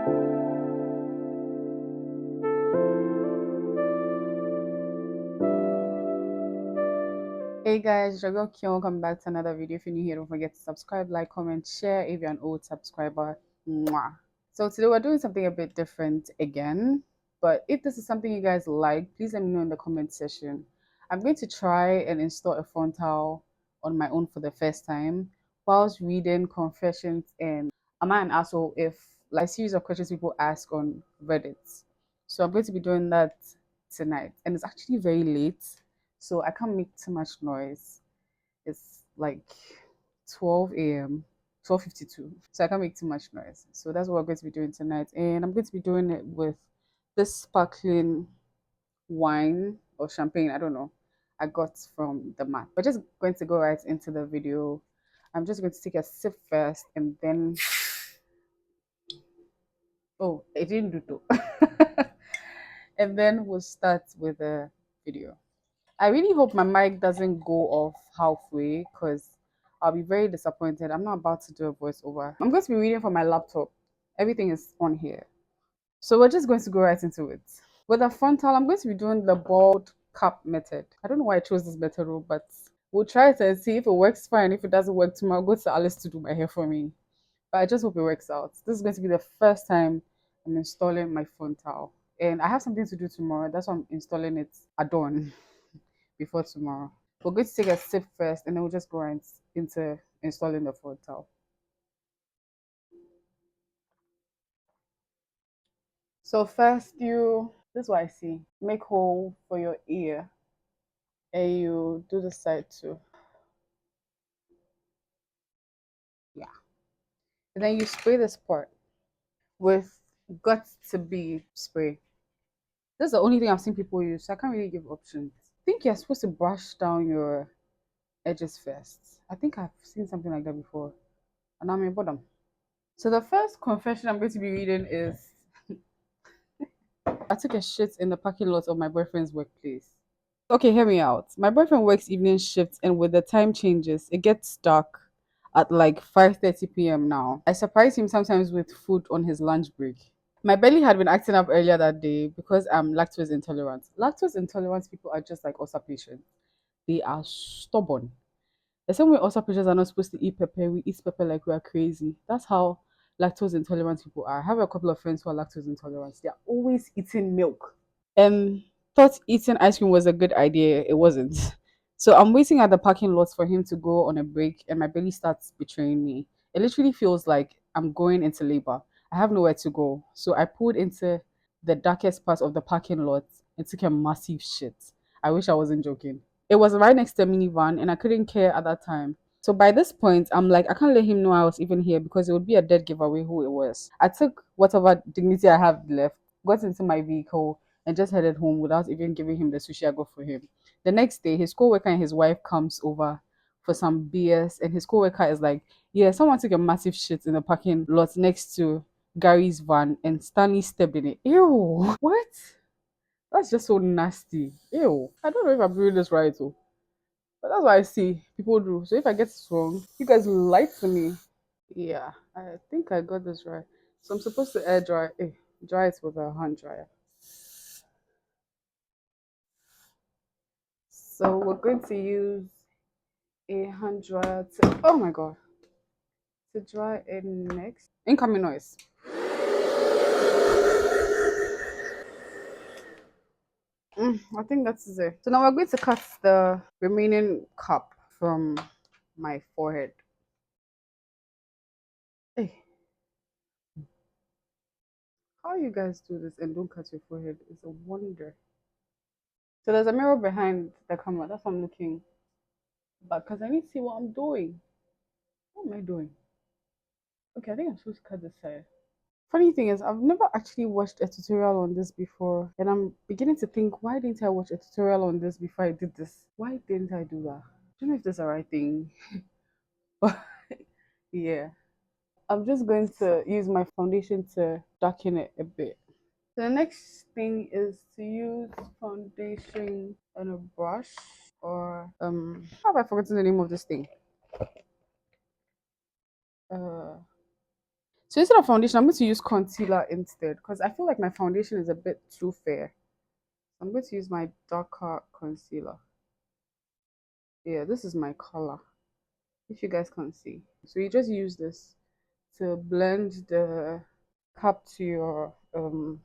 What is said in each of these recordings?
Hey guys, Jago Kion, welcome back to another video. If you're new here, don't forget to subscribe, like, comment, share if you're an old subscriber. Mwah. So today we're doing something a bit different again. But if this is something you guys like, please let me know in the comment section. I'm going to try and install a frontal on my own for the first time whilst reading confessions and am I an asshole if like a series of questions people ask on Reddit. So I'm going to be doing that tonight. And it's actually very late, so I can't make too much noise. It's like 12 a.m., 12:52, so I can't make too much noise. So that's what we're going to be doing tonight, and I'm going to be doing it with this sparkling wine or champagne. I don't know. I got from the mat. We're just going to go right into the video. I'm just going to take a sip first, and then oh, it didn't do too. And then we'll start with the video. I really hope my mic doesn't go off halfway because I'll be very disappointed. I'm not about to do a voiceover. I'm going to be reading from my laptop. Everything is on here. So we're just going to go right into it. With a frontal, I'm going to be doing the bald cap method. I don't know why I chose this method, but we'll try it and see if it works fine. If it doesn't work, tomorrow I'll go to Alice to do my hair for me. But I just hope it works out. This is going to be the first time I'm installing my frontal. And I have something to do tomorrow. That's why I'm installing it at dawn before tomorrow. We're going to take a sip first and then we'll just go right into installing the frontal. So first this is what I see. Make hole for your ear and you do the side too. Yeah. And then you spray this part with got to be spray. That's the only thing I've seen people use, so I can't really give options. I think you're supposed to brush down your edges first. I think I've seen something like that before. And I'm in bottom. So the first confession I'm going to be reading is I took a shit in the parking lot of my boyfriend's workplace. Okay, hear me out. My boyfriend works evening shifts, and with the time changes, it gets dark at like 5:30 p.m. now. I surprise him sometimes with food on his lunch break. My belly had been acting up earlier that day because I'm lactose intolerant. Lactose intolerant people are just like ulcer patients. They are stubborn. The same way ulcer patients are not supposed to eat pepper, we eat pepper like we are crazy. That's how lactose intolerant people are. I have a couple of friends who are lactose intolerant. They are always eating milk. Thought eating ice cream was a good idea. It wasn't. So I'm waiting at the parking lot for him to go on a break, and my belly starts betraying me. It literally feels like I'm going into labor. I have nowhere to go. So I pulled into the darkest part of the parking lot and took a massive shit. I wish I wasn't joking. It was right next to a minivan, and I couldn't care at that time. So by this point, I'm like, I can't let him know I was even here because it would be a dead giveaway who it was. I took whatever dignity I have left, got into my vehicle, and just headed home without even giving him the sushi I got for him. The next day, his coworker and his wife comes over for some BS, and his coworker is like, "Yeah, someone took a massive shit in the parking lot next to Gary's van, and Stanley stepped in it." Ew, what? That's just so nasty. Ew. I don't know if I'm doing this right, though. But that's what I see people do. So if I get it wrong, you guys lie to me. Yeah, I think I got this right. So I'm supposed to air dry it with a hand dryer. So we're going to use a hand dryer to, oh my god, to dry it next. Incoming noise. I think that's it. So now we're going to cut the remaining cap from my forehead. Hey, how you guys do this and don't cut your forehead is a wonder. So there's a mirror behind the camera. That's why I'm looking back because I need to see what I'm doing. What am I doing? Okay, I think I'm supposed to cut this side. Funny thing is, I've never actually watched a tutorial on this before, and I'm beginning to think, why didn't I watch a tutorial on this before I did this? Why didn't I do that? I don't know if this is the right thing, but yeah. I'm just going to use my foundation to darken it a bit. The next thing is to use foundation on a brush or how have I forgotten the name of this thing? Uh So instead of foundation, I'm going to use concealer instead because I feel like my foundation is a bit too fair. I'm going to use my darker concealer. Yeah, this is my color. If you guys can see. So you just use this to blend the cap to your oh,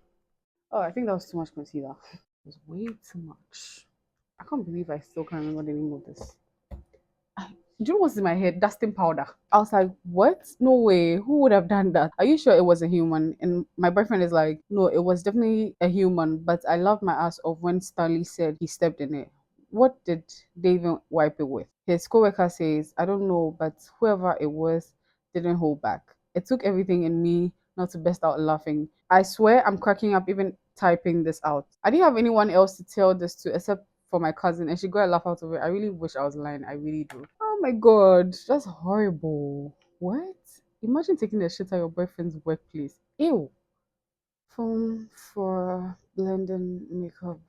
I think that was too much concealer. It was way too much. I can't believe I still can't remember the name of this. Do you know what's in my head? Dusting powder. I was like, what? No way. Who would have done that? Are you sure it was a human? And my boyfriend is like, no, it was definitely a human. But I love my ass off when Stanley said he stepped in it. What did they even wipe it with? His coworker says, I don't know, but whoever it was didn't hold back. It took everything in me not to burst out laughing. I swear I'm cracking up even typing this out. I didn't have anyone else to tell this to except for my cousin, and she got a laugh out of it. I really wish I was lying. I really do. Oh my god, that's horrible. What? Imagine taking a shit at your boyfriend's workplace. Ew. Foam for blending makeup.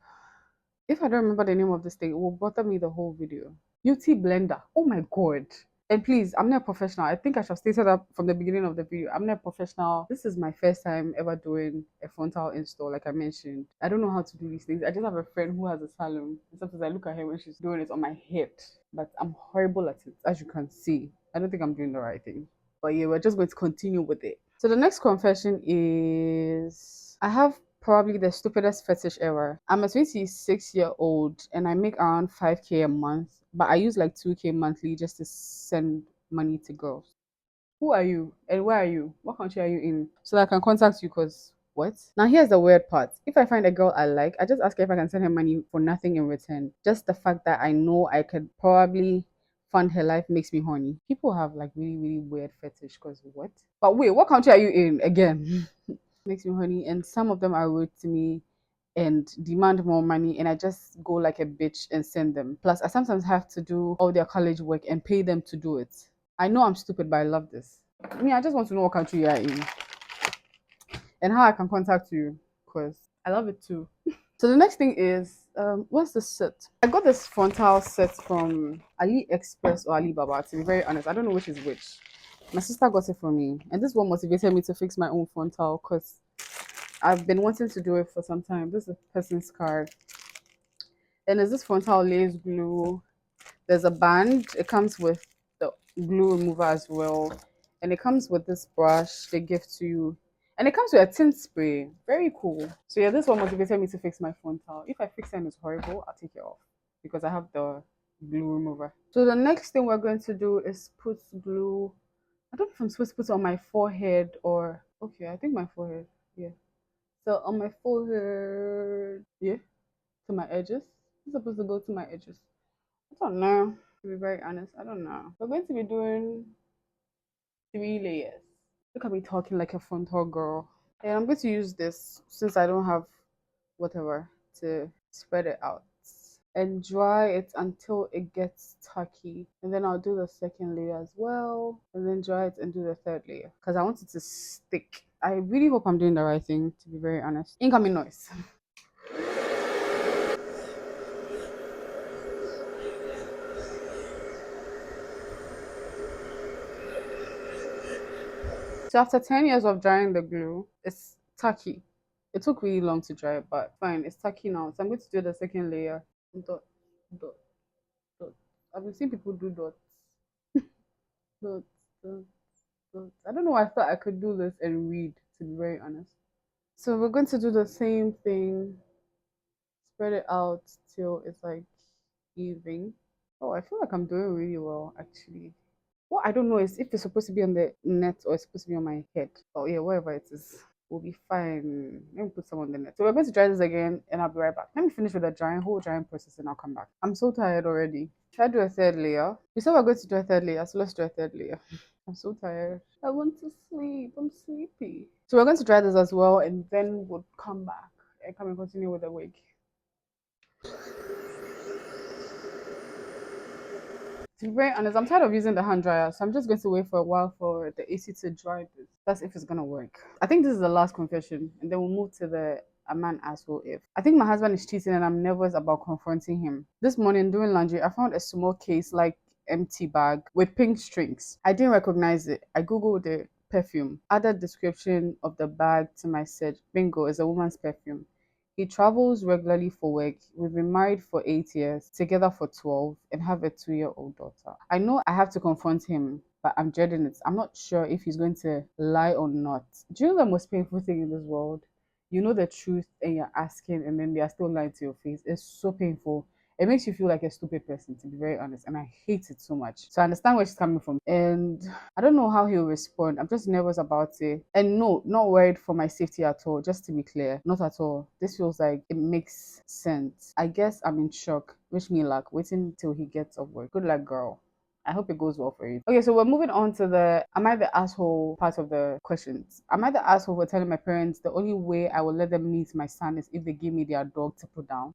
If I don't remember the name of this thing, it will bother me the whole video. Beauty blender. Oh my god. And please, I'm not a professional. I think I should have stated that from the beginning of the video. I'm not a professional. This is my first time ever doing a frontal install, like I mentioned. I don't know how to do these things. I just have a friend who has a salon. And sometimes I look at her when she's doing it on my head. But I'm horrible at it, as you can see. I don't think I'm doing the right thing. But yeah, we're just going to continue with it. So the next confession is I have probably the stupidest fetish ever. I'm a 26-year-old and I make around 5K a month, but I use like 2K monthly just to send money to girls. Who are you and where are you? What country are you in? So that I can contact you because what? Now here's the weird part. If I find a girl I like, I just ask her if I can send her money for nothing in return. Just the fact that I know I could probably fund her life makes me horny. People have like really, really weird fetish because what? But wait, what country are you in again? Makes me horny, and some of them are rude to me and demand more money, and I just go like a bitch and send them. Plus I sometimes have to do all their college work and pay them to do it. I know I'm stupid, but I love this. I just want to know what country you are in and how I can contact you because I love it too. So the next thing is what's the set? I got this frontal set from AliExpress or Alibaba, to be very honest. I don't know which is which. My sister got it for me, and this one motivated me to fix my own frontal because I've been wanting to do it for some time. This is a person's card. And there's this frontal lace glue. There's a band. It comes with the glue remover as well. And it comes with this brush they give to you. And it comes with a tint spray. Very cool. So yeah, this one motivated me to fix my frontal. If I fix it and it's horrible, I'll take it off. Because I have the glue remover. So the next thing we're going to do is put glue. I don't know if I'm supposed to put it on my forehead or okay, I think my forehead. Yeah. So on my forehead, yeah, to my edges. It's supposed to go to my edges. I don't know. To be very honest, I don't know. We're going to be doing 3 layers. Look at me talking like a frontal girl. And I'm going to use this since I don't have whatever to spread it out and dry it until it gets tacky. And then I'll do the second layer as well, and then dry it and do the third layer because I want it to stick. I really hope I'm doing the right thing, to be very honest. Incoming noise. So after 10 years of drying the glue, it's tacky. It took really long to dry, but fine, it's tacky now. So I'm going to do the second layer. Dot, dot, dot. I've been seeing people do dots. Dot, dot, dot. I don't know why I thought I could do this and read, to be very honest. So we're going to do the same thing, spread it out till it's like even. Oh, I feel like I'm doing really well, actually. What I don't know is if it's supposed to be on the net or it's supposed to be on my head. Oh yeah, whatever it is, we'll be fine. Let me put some on the net. So we're going to dry this again, and I'll be right back. Let me finish with the whole drying process, and I'll come back. I'm so tired already. Should I do a third layer? We said we're going to do a third layer, so let's do a third layer. I'm so tired. I want to sleep. I'm sleepy. So we're going to dry this as well, and then we'll come back and come and continue with the wig. To be very honest, I'm tired of using the hand dryer, so I'm just going to wait for a while for the AC to dry this. That's if it's gonna work. I think this is the last confession, and then we'll move to the a man asshole if. I think my husband is cheating and I'm nervous about confronting him. This morning doing laundry, I found a small case like empty bag with pink strings. I didn't recognize it. I googled it. perfume. Added description of the bag to my search. Bingo, is a woman's perfume. He travels regularly for work. We've been married for 8 years, together for 12, and have a 2-year-old daughter. I know I have to confront him, but I'm dreading it. I'm not sure if he's going to lie or not. Do you know the most painful thing in this world? You know the truth and you're asking, and then they are still lying to your face. It's so painful. It makes you feel like a stupid person, to be very honest, and I hate it so much. So I understand where she's coming from, and I don't know how he'll respond. I'm just nervous about it. And no, not worried for my safety at all. Just to be clear, not at all. This feels like it makes sense. I guess I'm in shock. Wish me luck. Waiting till he gets off work. Good luck, girl. I hope it goes well for you. Okay, so we're moving on to the am I the asshole part of the questions. Am I the asshole for telling my parents the only way I will let them meet my son is if they give me their dog to put down?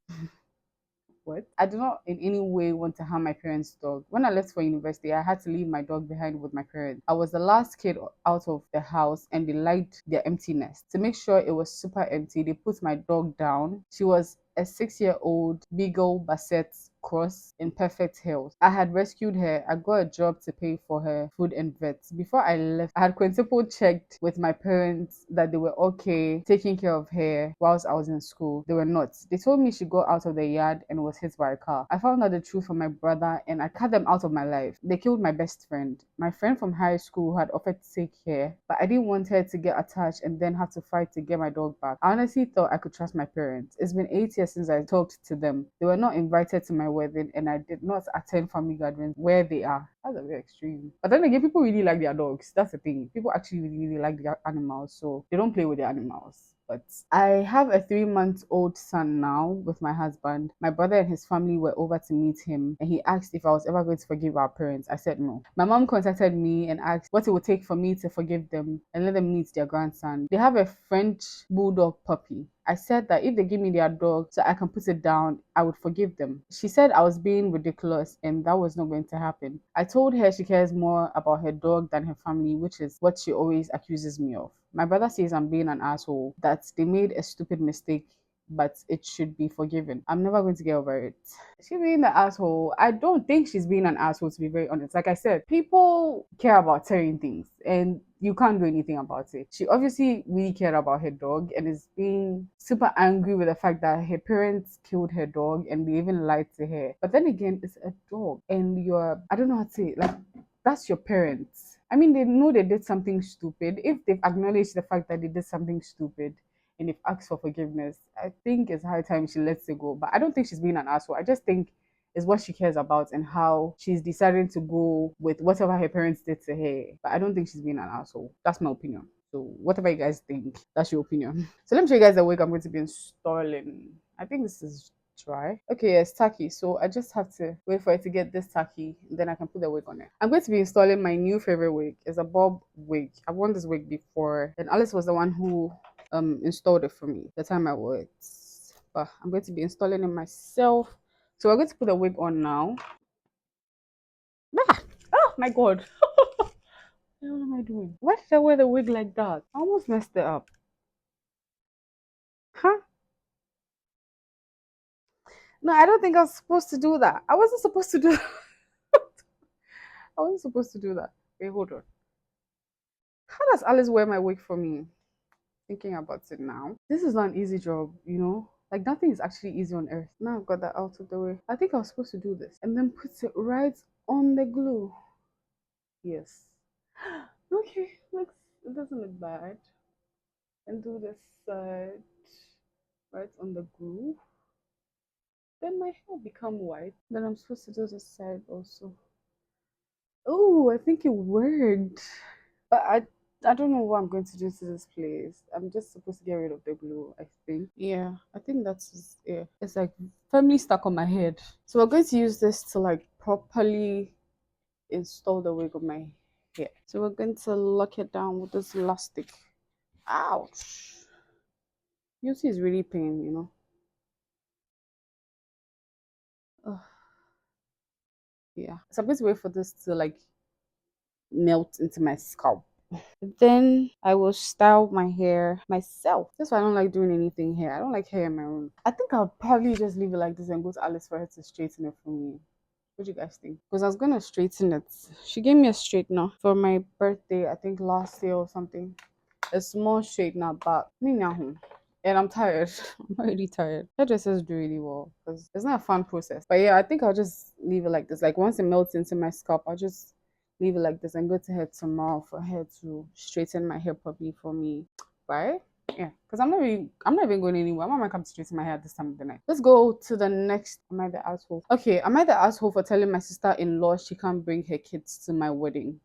What? I do not in any way want to harm my parents' dog. When I left for university, I had to leave my dog behind with my parents. I was the last kid out of the house and they liked their empty nest. To make sure it was super empty, they put my dog down. She was a 6-year-old Beagle Basset cross in perfect health. I had rescued her. I got a job to pay for her food and vets. Before I left, I had quintuple checked with my parents that they were okay taking care of her whilst I was in school. They were not. They told me she got out of the yard and was hit by a car. I found out the truth from my brother and I cut them out of my life. They killed my best friend. My friend from high school had offered to take care, but I didn't want her to get attached and then have to fight to get my dog back. I honestly thought I could trust my parents. It's been 8 years since I talked to them. They were not invited to my wedding and I did not attend family gatherings where they are. That's a bit extreme. But then again, people really like their dogs. That's the thing. People actually really like their animals, so they don't play with their animals. But I have a 3-month-old son now with my husband. My brother and his family were over to meet him, and he asked if I was ever going to forgive our parents. I said no. My mom contacted me and asked what it would take for me to forgive them and let them meet their grandson. They have a French bulldog puppy. I said that if they give me their dog so I can put it down, I would forgive them. She said I was being ridiculous and that was not going to happen. I told her she cares more about her dog than her family, which is what she always accuses me of. My brother says I'm being an asshole, that they made a stupid mistake, but it should be forgiven. I'm never going to get over it. She being the asshole, I don't think she's being an asshole, to be very honest. Like I said, people care about certain things and you can't do anything about it. She obviously really cared about her dog and is being super angry with the fact that her parents killed her dog and they even lied to her. But then again, it's a dog and I don't know how to say it, like, that's your parents. I mean, they know they did something stupid. If they've acknowledged the fact that they did something stupid, and if asked for forgiveness, I think it's high time she lets it go. But I don't think she's being an asshole. I just think it's what she cares about and how she's deciding to go with whatever her parents did to her. But I don't think she's being an asshole. That's my opinion. So whatever you guys think, that's your opinion. So let me show you guys the wig I'm going to be installing. I think this is dry. Okay, it's tacky. So I just have to wait for it to get this tacky. Then I can put the wig on it. I'm going to be installing my new favorite wig. It's a bob wig. I've worn this wig before. And Alice was the one who installed it for me the time I worked. But I'm going to be installing it myself. So we're going to put the wig on now. Ah! Oh my god. What am I doing? Why did I wear the wig like that? I almost messed it up. Huh? No, I don't think I was supposed to do that. I wasn't supposed to do that. I wasn't supposed to do that. Wait, hold on. How does Alice wear my wig for me? Thinking about it now. This is not an easy job, you know? Like, nothing is actually easy on earth. Now I've got that out of the way. I think I was supposed to do this and then put it right on the glue. Yes. Okay, looks, it doesn't look bad. And do this side right on the glue. Then my hair will become white. Then I'm supposed to do this side also. Oh, I think it worked. But I don't know what I'm going to do to this place. I'm just supposed to get rid of the glue, I think. Yeah, I think that's it. It's like firmly stuck on my head. So we're going to use this to like properly install the wig on my hair. So we're going to lock it down with this elastic. Ouch. You see it's really pain, you know. Ugh. Yeah. So I'm going to wait for this to like melt into my scalp. Then I will style my hair myself. That's why I don't like doing anything here. I don't like hair in my own. I think I'll probably just leave it like this and go to Alice for her to straighten it for me. What do you guys think? Because I was gonna straighten it. She gave me a straightener for my birthday, I think last year or something. A small straightener, but me now. And I'm tired. I'm already tired. Hairdressers do really well because it's not a fun process. But yeah, I think I'll just leave it like this. Like once it melts into my scalp, I'll just leave it like this and go to her tomorrow for her to straighten my hair properly for me. Right? Yeah, because I'm not even going anywhere. My mama comes to straighten my hair at this time of the night. Let's go to the next. Am I the asshole? Okay, am I the asshole for telling my sister-in-law she can't bring her kids to my wedding?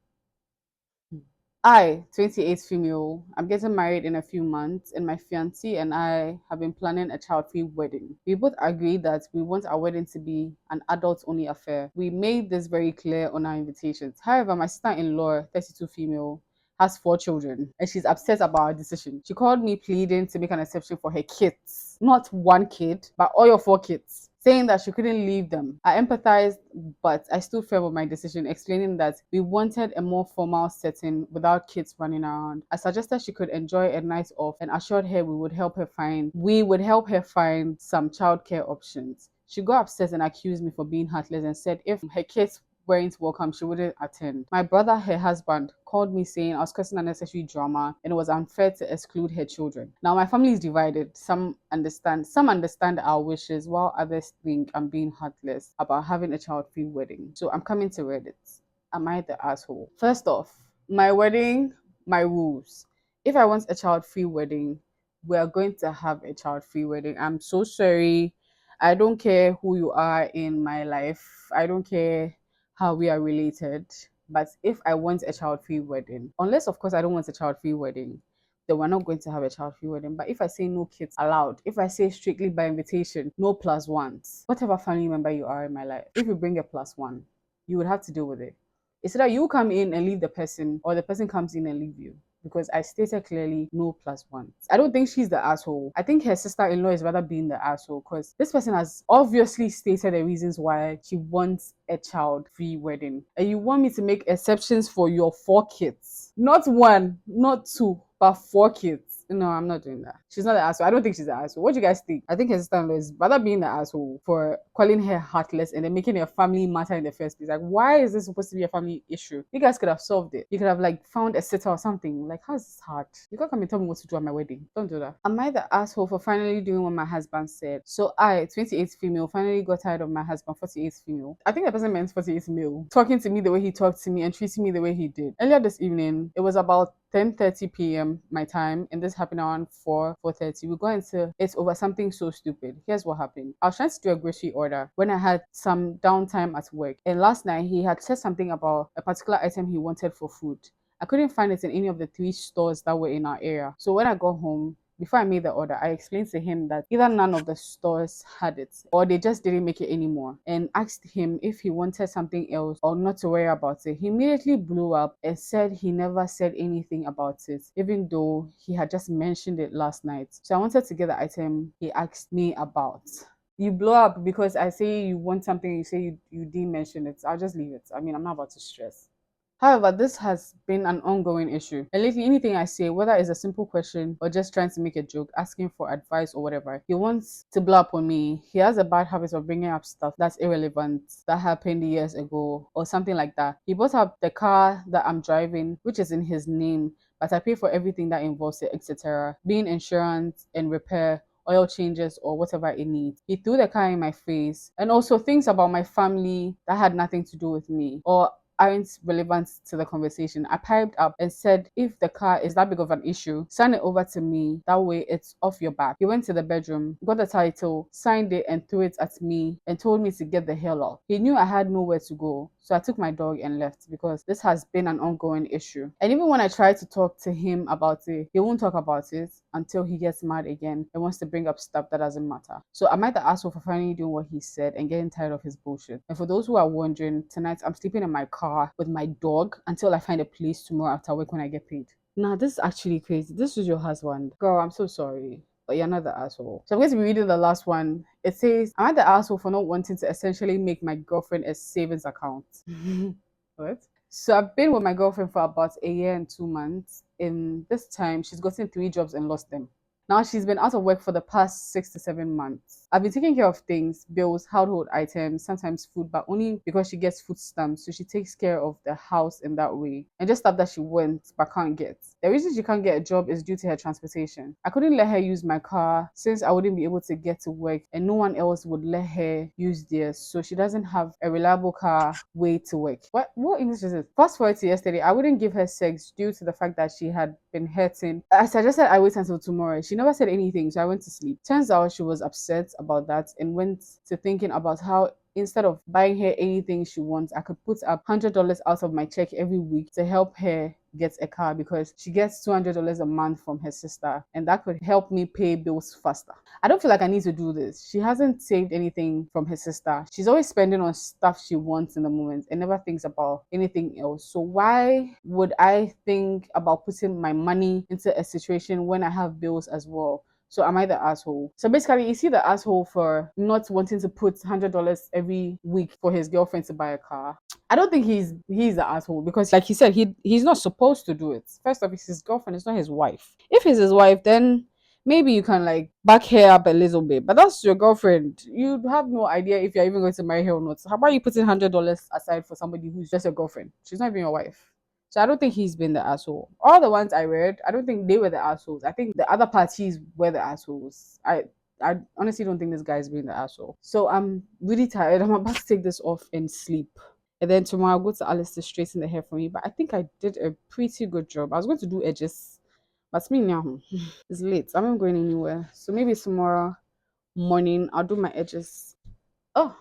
I, 28 female, I'm getting married in a few months, and my fiancé and I have been planning a child-free wedding. We both agreed that we want our wedding to be an adult-only affair. We made this very clear on our invitations. However, my sister-in-law, 32 female, has 4 children, and she's upset about our decision. She called me pleading to make an exception for her kids. Not one kid, but all your 4 kids, saying that she couldn't leave them. I empathized, but I stood firm with my decision, explaining that we wanted a more formal setting without kids running around. I suggested she could enjoy a night off and assured her we would help her find some childcare options. She got upset and accused me for being heartless and said if her kids weren't welcome, she wouldn't attend. My brother, her husband, called me saying I was causing unnecessary drama and it was unfair to exclude her children. Now my family is divided. Some understand our wishes, while others think I'm being heartless about having a child-free wedding. So I'm coming to Reddit. Am I the asshole? First off, my wedding, my rules. If I want a child-free wedding, we are going to have a child-free wedding. I'm so sorry. I don't care who you are in my life. I don't care how we are related. But if I want a child-free wedding, unless of course I don't want a child-free wedding, then we're not going to have a child-free wedding. But if I say no kids allowed, if I say strictly by invitation, no plus ones, whatever family member you are in my life, if you bring a plus one, you would have to deal with it. It's either you come in and leave the person, or the person comes in and leave you. Because I stated clearly no plus ones. I don't think she's the asshole. I think her sister-in-law is rather being the asshole because this person has obviously stated the reasons why she wants a child-free wedding. And you want me to make exceptions for your 4 kids. Not one, not two, but 4 kids. No, I'm not doing that. She's not the asshole. I don't think she's the asshole. What do you guys think? I think her sister-in-law is rather being the asshole for calling her heartless and then making it a family matter in the first place. Like, why is this supposed to be a family issue? You guys could have solved it. You could have like found a sitter or something. Like, how's this hard? You can't come and tell me what to do at my wedding. Don't do that. Am I the asshole for finally doing what my husband said? So I, 28 female, finally got tired of my husband, 48 female. I think the person meant 48 male. Talking to me the way he talked to me and treating me the way he did. Earlier this evening, it was about 10:30 p.m. my time, and this happened around 4:30. We got into it over something so stupid. Here's what happened. I was trying to do a grocery order when I had some downtime at work, and last night he had said something about a particular item he wanted for food. I couldn't find it in any of the 3 stores that were in our area. So when I got home, before I made the order, I explained to him that either none of the stores had it or they just didn't make it anymore, and asked him if he wanted something else or not to worry about it. He immediately blew up and said he never said anything about it, even though he had just mentioned it last night. So I wanted to get the item he asked me about. You blow up because I say you want something, you say you didn't mention it. I'll just leave it. I mean, I'm not about to stress. However, this has been an ongoing issue. And lately, anything I say, whether it's a simple question or just trying to make a joke, asking for advice or whatever, he wants to blow up on me. He has a bad habit of bringing up stuff that's irrelevant, that happened years ago, or something like that. He brought up the car that I'm driving, which is in his name, but I pay for everything that involves it, etc. Being insurance and repair, oil changes, or whatever it needs. He threw the car in my face, and also things about my family that had nothing to do with me or aren't relevant to the conversation. I piped up and said, if the car is that big of an issue, sign it over to me. That way it's off your back. He went to the bedroom, got the title, signed it, and threw it at me and told me to get the hell out. He knew I had nowhere to go, so I took my dog and left because this has been an ongoing issue. And even when I try to talk to him about it, he won't talk about it until he gets mad again and wants to bring up stuff that doesn't matter. So am I the asshole for finally doing what he said and getting tired of his bullshit? And for those who are wondering, tonight I'm sleeping in my car with my dog until I find a place tomorrow after work when I get paid. Nah, this is actually crazy. This was your husband. Girl, I'm so sorry, but you're not the asshole. So I'm going to be reading the last one. It says, am I the asshole for not wanting to essentially make my girlfriend a savings account? What? So I've been with my girlfriend for about a year and 2 months. In this time, she's gotten 3 jobs and lost them. Now she's been out of work for the past 6 to 7 months. I've been taking care of things, bills, household items, sometimes food, but only because she gets food stamps. So she takes care of the house in that way. And just stuff that she wants but can't get. The reason she can't get a job is due to her transportation. I couldn't let her use my car since I wouldn't be able to get to work and no one else would let her use theirs. So she doesn't have a reliable car way to work. What English is it? Fast forward to yesterday, I wouldn't give her sex due to the fact that she had been hurting. I suggested I wait until tomorrow. She never said anything, so I went to sleep. Turns out she was upset about that and went to thinking about how instead of buying her anything she wants, I could put up $100 out of my check every week to help her get a car because she gets $200 a month from her sister, and that could help me pay bills faster. I don't feel like I need to do this. She hasn't saved anything from her sister. She's always spending on stuff she wants in the moment and never thinks about anything else. So why would I think about putting my money into a situation when I have bills as well? So am I the asshole? So basically, is he the asshole for not wanting to put $100 every week for his girlfriend to buy a car? I don't think he's the asshole because, like he said, he's not supposed to do it. First off, it's his girlfriend. It's not his wife. If it's his wife, then maybe you can like back her up a little bit. But that's your girlfriend. You have no idea if you're even going to marry her or not. So how about you putting $100 aside for somebody who's just your girlfriend? She's not even your wife. So I don't think he's been the asshole. All the ones I read, I don't think they were the assholes. I think the other parties were the assholes. I honestly don't think this guy's been the asshole. So I'm really tired. I'm about to take this off and sleep. And then tomorrow I'll go to Alice to straighten the hair for me. But I think I did a pretty good job. I was going to do edges, but me now it's late. I'm not going anywhere. So maybe tomorrow morning I'll do my edges. Oh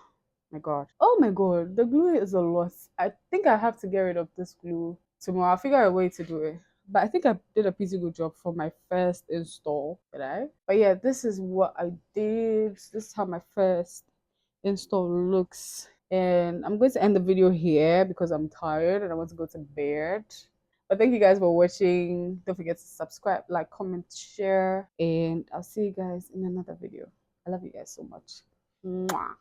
my god. Oh my god. The glue is a lot. I think I have to get rid of this glue tomorrow. I'll figure out a way to do it. But I think I did a pretty good job for my first install, did I? But yeah, this is what I did. This is how my first install looks. And I'm going to end the video here because I'm tired and I want to go to bed. But thank you guys for watching. Don't forget to subscribe, like, comment, share, and I'll see you guys in another video. I love you guys so much. Mwah.